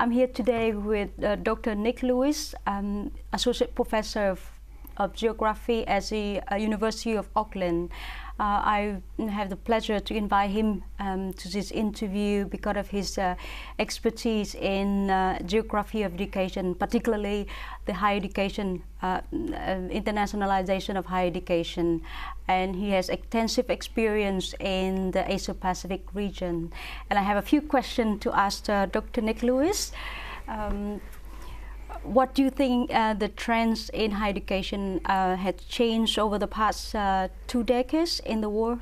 I'm here today with Dr. Nick Lewis, Associate Professor of Geography at the University of Auckland. I have the pleasure to invite him to this interview because of his expertise in geography of education, particularly the higher education, internationalization of higher education. And he has extensive experience in the Asia-Pacific region. And I have a few questions to ask Dr. Nick Lewis. What do you think the trends in higher education had changed over the past 2 decades in the world?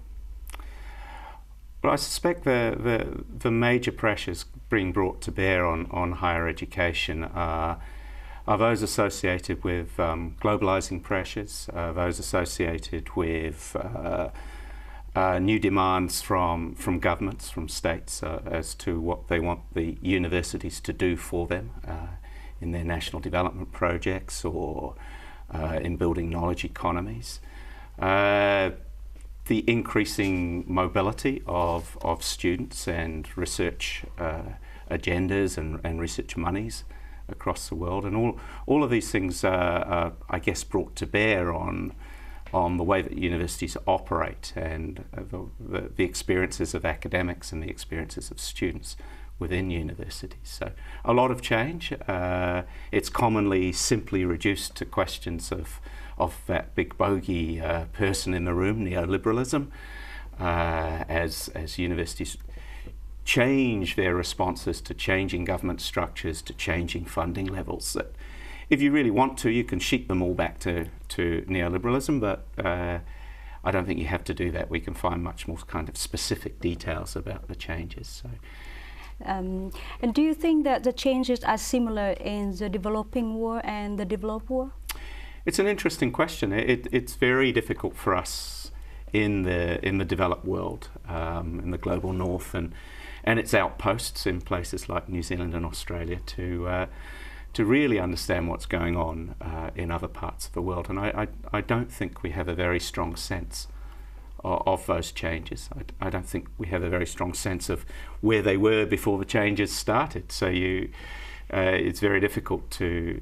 Well, I suspect the major pressures being brought to bear on higher education are those associated with globalizing pressures, those associated with new demands from governments, from states, as to what they want the universities to do for them in their national development projects or in building knowledge economies. The increasing mobility of students and research agendas and research monies across the world, and all of these things are, I guess, brought to bear on the way that universities operate and the experiences of academics and the experiences of students within universities. So a lot of change. It's commonly simply reduced to questions of that big bogey person in the room, neoliberalism, as universities change their responses to changing government structures, to changing funding levels. That if you really want to, you can sheet them all back to neoliberalism, but I don't think you have to do that. We can find much more kind of specific details about the changes. So. And do you think that the changes are similar in the developing world and the developed world? It's an interesting question. It's very difficult for us in the developed world, in the global north and its outposts in places like New Zealand and Australia to really understand what's going on in other parts of the world. And I don't think we have a very strong sense of those changes. I don't think we have a very strong sense of where they were before the changes started. So it's very difficult to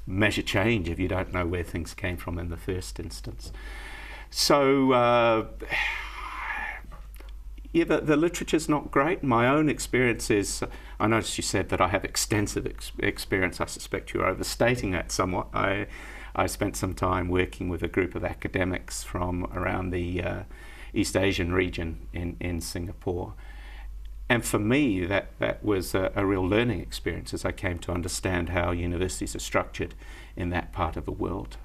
measure change if you don't know where things came from in the first instance. So yeah, the literature's not great. My own experience is, I noticed you said that I have extensive experience. I suspect you're overstating that somewhat. I spent some time working with a group of academics from around the East Asian region in Singapore. And for me, that was a real learning experience as I came to understand how universities are structured in that part of the world.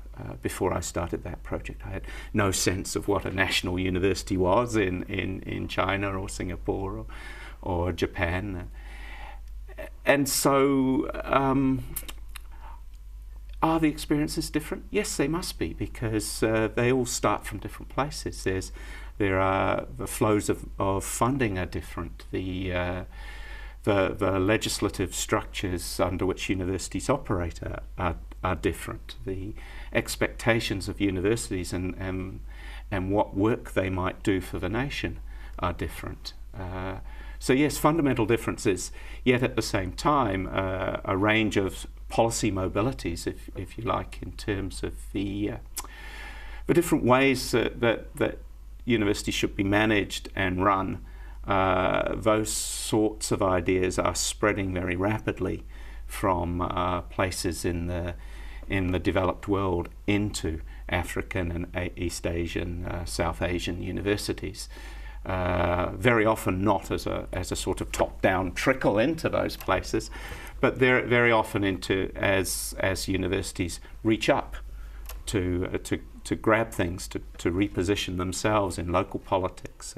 Before I started that project, I had no sense of what a national university was in China or Singapore or Japan. And so are the experiences different? Yes, they must be, because they all start from different places. The flows of funding are different. The legislative structures under which universities operate are different. The expectations of universities and what work they might do for the nation are different. So yes, fundamental differences, yet at the same time a range of policy mobilities, if you like, in terms of the different ways that universities should be managed and run. Those sorts of ideas are spreading very rapidly from places in the developed world into African and East Asian, South Asian universities. Very often not as a sort of top-down trickle into those places, but they're very often into as universities reach up to grab things, to reposition themselves in local politics,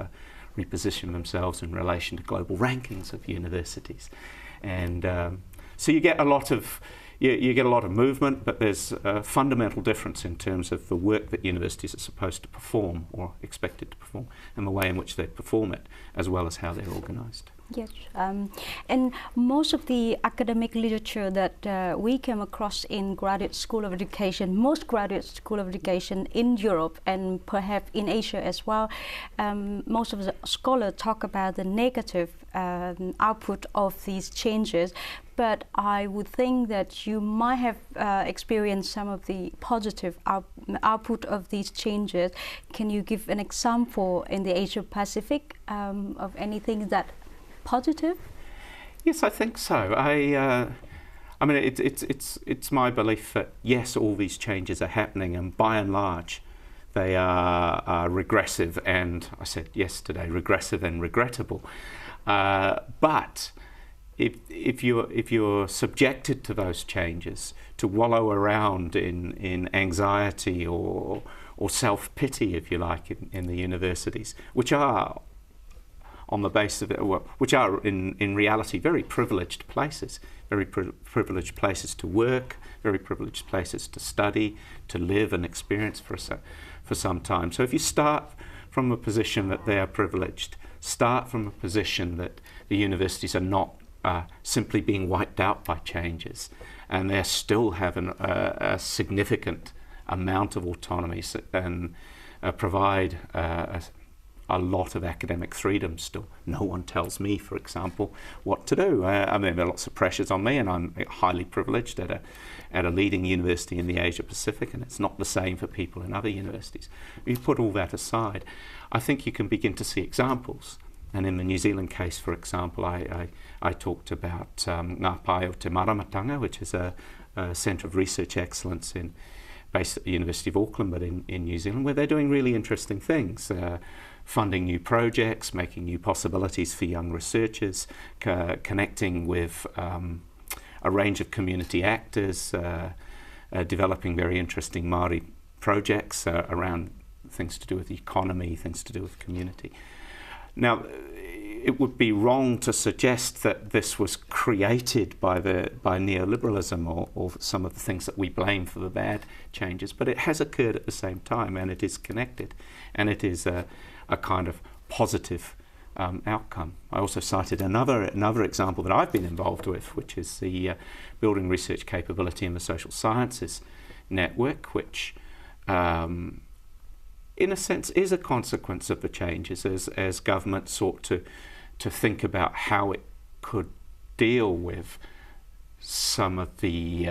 reposition themselves in relation to global rankings of universities, and so you get a lot of you get a lot of movement, but there's a fundamental difference in terms of the work that universities are supposed to perform or expected to perform, and the way in which they perform it, as well as how they're organised. Yes, and most of the academic literature that we came across in graduate school of education, most graduate school of education in Europe and perhaps in Asia as well, most of the scholars talk about the negative output of these changes. But I would think that you might have experienced some of the positive output of these changes. Can you give an example in the Asia Pacific of anything that positive? Yes, I think so. I mean, it's my belief that yes, all these changes are happening, and by and large, they are regressive, and I said yesterday, regressive and regrettable. But if you're subjected to those changes, to wallow around in anxiety or self-pity, if you like, in the universities, which are on the basis of it, which are in reality very privileged places, privileged places to work, very privileged places to study, to live and experience for some time. So if you start from a position that they are privileged, start from a position that the universities are not simply being wiped out by changes, and they're still having a significant amount of autonomy and provide a lot of academic freedom still. No one tells me, for example, what to do. I mean, there are lots of pressures on me, and I'm highly privileged at a leading university in the Asia Pacific, and it's not the same for people in other universities. You put all that aside, I think you can begin to see examples. And in the New Zealand case, for example, I talked about Ngā Pai o Te Maramatanga, which is a centre of research excellence based at the University of Auckland, but in New Zealand, where they're doing really interesting things. Funding new projects, making new possibilities for young researchers, connecting with a range of community actors, developing very interesting Māori projects around things to do with the economy, things to do with community. Now, it would be wrong to suggest that this was created by neoliberalism or some of the things that we blame for the bad changes, but it has occurred at the same time, and it is connected, and it is a kind of positive outcome. I also cited another example that I've been involved with, which is the Building Research Capability in the Social Sciences Network, which in a sense is a consequence of the changes as government sought to think about how it could deal with some of the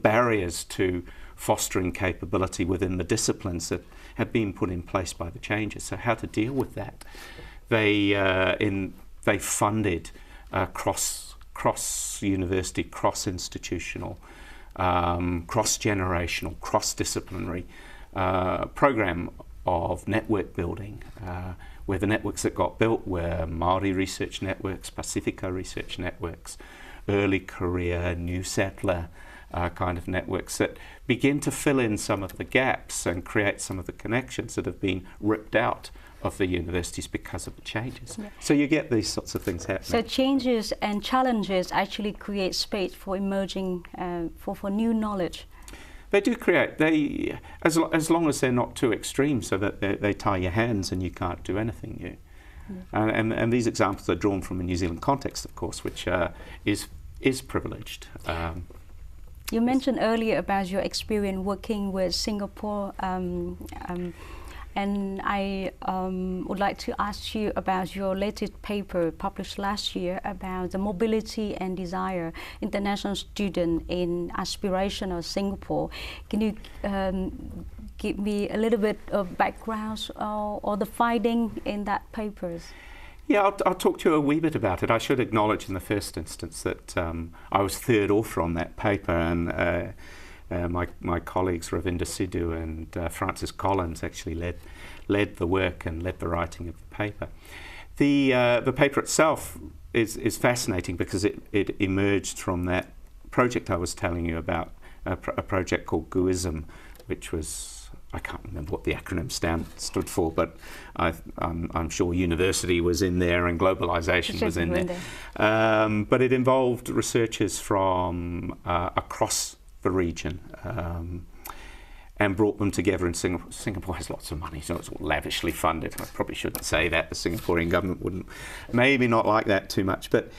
barriers to fostering capability within the disciplines that have been put in place by the changes. So how to deal with that? They funded cross-university, cross-institutional, cross-generational, cross-disciplinary program of network building, where the networks that got built were Māori research networks, Pacifica research networks, early career, new settler kind of networks that begin to fill in some of the gaps and create some of the connections that have been ripped out of the universities because of the changes. Yeah. So you get these sorts of things happening. So changes and challenges actually create space for emerging, for new knowledge. They do create, as long as they're not too extreme so that they tie your hands and you can't do anything new. Yeah. And these examples are drawn from a New Zealand context, of course, which is privileged. You mentioned earlier about your experience working with Singapore, and I would like to ask you about your latest paper published last year about the mobility and desire international student in aspirational Singapore. Can you give me a little bit of background or the finding in that paper? Yeah, I'll talk to you a wee bit about it. I should acknowledge in the first instance that I was third author on that paper, and my colleagues Ravinda Sidhu and Francis Collins actually led the work and led the writing of the paper. The paper itself is fascinating because it emerged from that project I was telling you about, a project called GUISM, which was, I can't remember what the acronym stood for, but I'm sure university was in there and globalisation was in there. But it involved researchers from across the region and brought them together in Singapore. Singapore has lots of money, so it's all lavishly funded. I probably shouldn't say that. The Singaporean government wouldn't, maybe not like that too much. But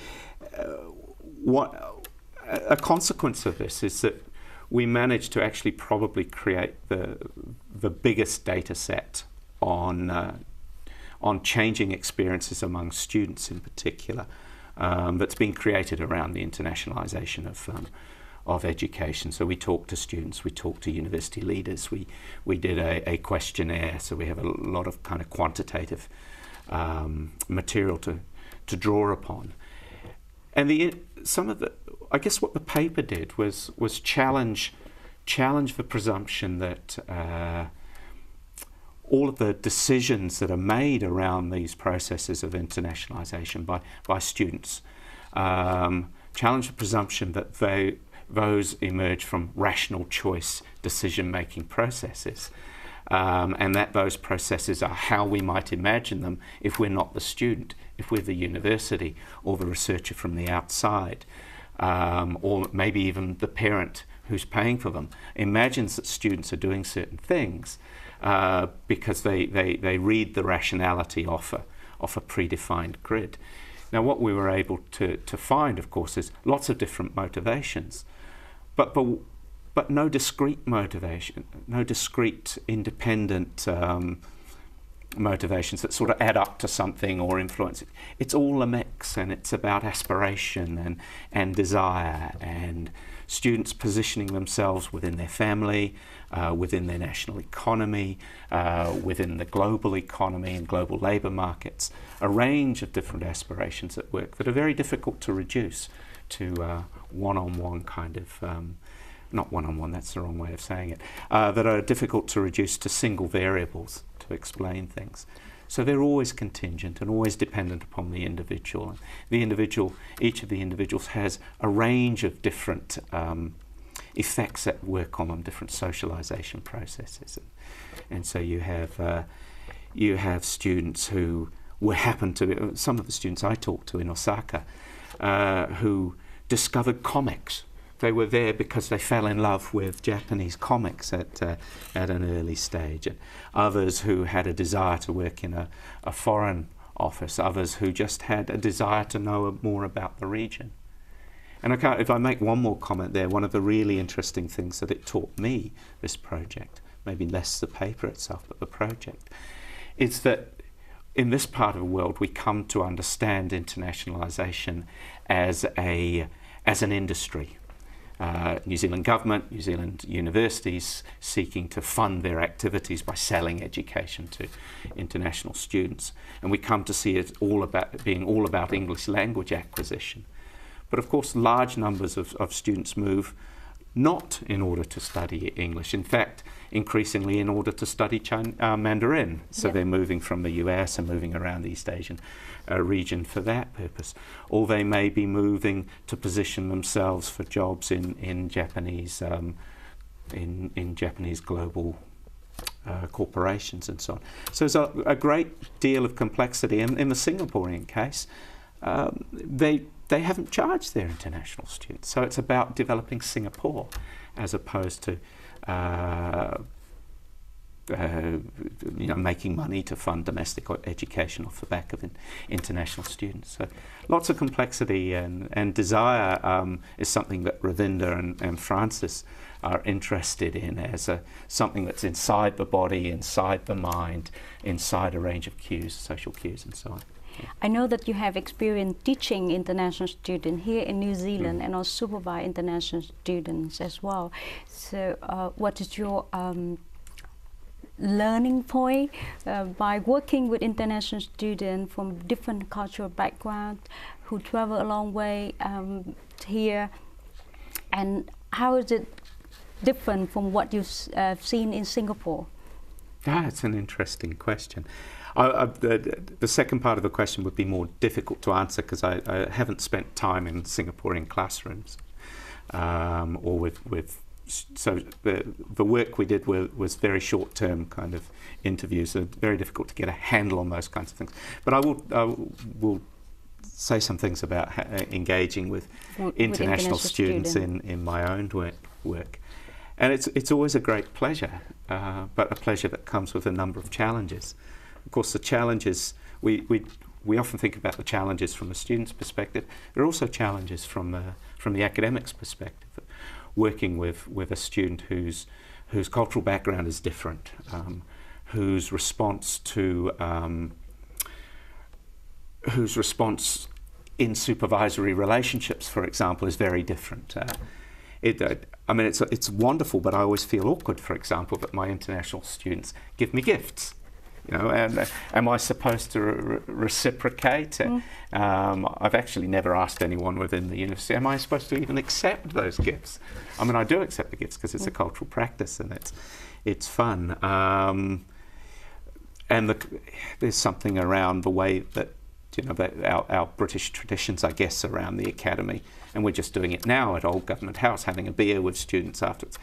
a consequence of this is that we managed to actually probably create the biggest data set on changing experiences among students in particular that's been created around the internationalisation of education. So we talked to students, we talked to university leaders, we did a questionnaire, so we have a lot of kind of quantitative material to draw upon. And I guess what the paper did was challenge the presumption that all of the decisions that are made around these processes of internationalisation by students, challenge the presumption that those emerge from rational choice decision-making processes, and that those processes are how we might imagine them if we're not the student, if we're the university or the researcher from the outside, or maybe even the parent who's paying for them, imagines that students are doing certain things because they read the rationality off a predefined grid. Now, what we were able to find, of course, is lots of different motivations, but no discrete motivation, no discrete independent motivations that sort of add up to something or influence it. It's all a mix, and it's about aspiration and desire, and students positioning themselves within their family, within their national economy, within the global economy and global labour markets, a range of different aspirations at work that are very difficult to reduce to one-on-one kind of, not one-on-one, that's the wrong way of saying it, that are difficult to reduce to single variables to explain things. So they're always contingent and always dependent upon the individual. Each of the individuals has a range of different effects at work on them, different socialisation processes. And so you have students who happened to be, some of the students I talked to in Osaka, who discovered comics. They were there because they fell in love with Japanese comics at an early stage. And others who had a desire to work in a foreign office, others who just had a desire to know more about the region. And if I make one more comment there, one of the really interesting things that it taught me, this project, maybe less the paper itself, but the project, is that in this part of the world we come to understand internationalisation as an industry. New Zealand government, New Zealand universities seeking to fund their activities by selling education to international students. And we come to see it being all about English language acquisition. But of course, large numbers of students move not in order to study English. In fact, increasingly in order to study Mandarin. So they're moving from the US and moving around the East Asian region for that purpose. Or they may be moving to position themselves for jobs in Japanese in Japanese global corporations and so on. So there's a great deal of complexity. And in the Singaporean case, they haven't charged their international students. So it's about developing Singapore as opposed to making money to fund domestic education off the back of international students. So lots of complexity and desire is something that Ravinda and Francis are interested in as something that's inside the body, inside the mind, inside a range of cues, social cues and so on. I know that you have experience teaching international students here in New Zealand and also supervise international students as well. So what is your learning point by working with international students from different cultural backgrounds who travel a long way here, and how is it different from what you've seen in Singapore? That's an interesting question. The second part of the question would be more difficult to answer because I haven't spent time in Singaporean classrooms or with so the work we did was very short-term kind of interviews, so very difficult to get a handle on those kinds of things. But I will say some things about engaging with international students in my own work. And it's always a great pleasure, but a pleasure that comes with a number of challenges. Of course, the challenges, we often think about the challenges from a student's perspective. There are also challenges from the academic's perspective. Working with a student whose cultural background is different, whose response in supervisory relationships, for example, is very different. I mean, it's wonderful, but I always feel awkward, for example, that my international students give me gifts. You know, and am I supposed to reciprocate? I've actually never asked anyone within the university, am I supposed to even accept those gifts? I mean, I do accept the gifts because it's a cultural practice and it's fun. And there's something around the way that, you know, that our British traditions, I guess, around the academy, and we're just doing it now at Old Government House, having a beer with students afterwards.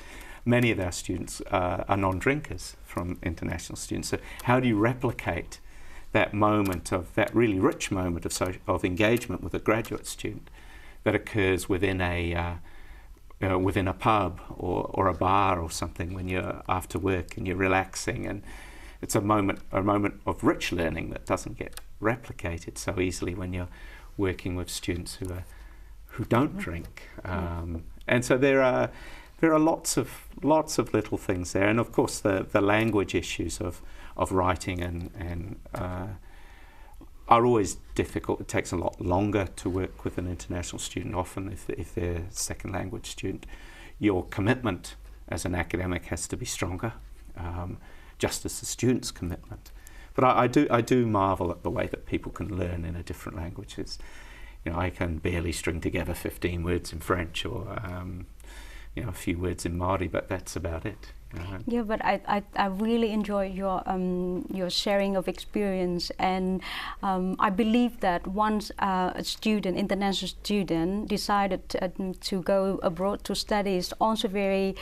Many of our students are non-drinkers from international students. So how do you replicate that moment that really rich moment of engagement with a graduate student that occurs within a pub or a bar or something when you're after work and you're relaxing, and it's a moment of rich learning that doesn't get replicated so easily when you're working with students who don't drink. And so there are lots of little things there, and of course the language issues of writing and are always difficult. It takes a lot longer to work with an international student. Often, if they're a second language student, your commitment as an academic has to be stronger, just as the student's commitment. But I do marvel at the way that people can learn in a different language. You know, I can barely string together 15 words in French or you know, a few words in Māori, but that's about it. Yeah, but I really enjoy your sharing of experience, and I believe that once a student, international student, decided to go abroad to study, is also very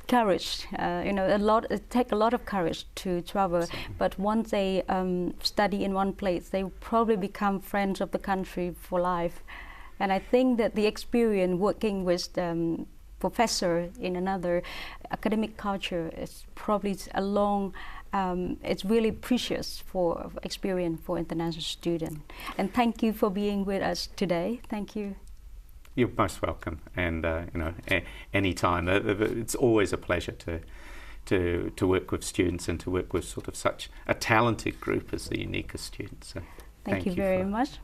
courage. You know, it takes a lot of courage to travel. But once they study in one place, they probably become friends of the country for life. And I think that the experience working with professor in another academic culture is probably it's really precious for experience for international students. And thank you for being with us today. Thank you. You're most welcome, and you know, anytime. It's always a pleasure to work with students and to work with sort of such a talented group as the UNIKE students. So thank you very much.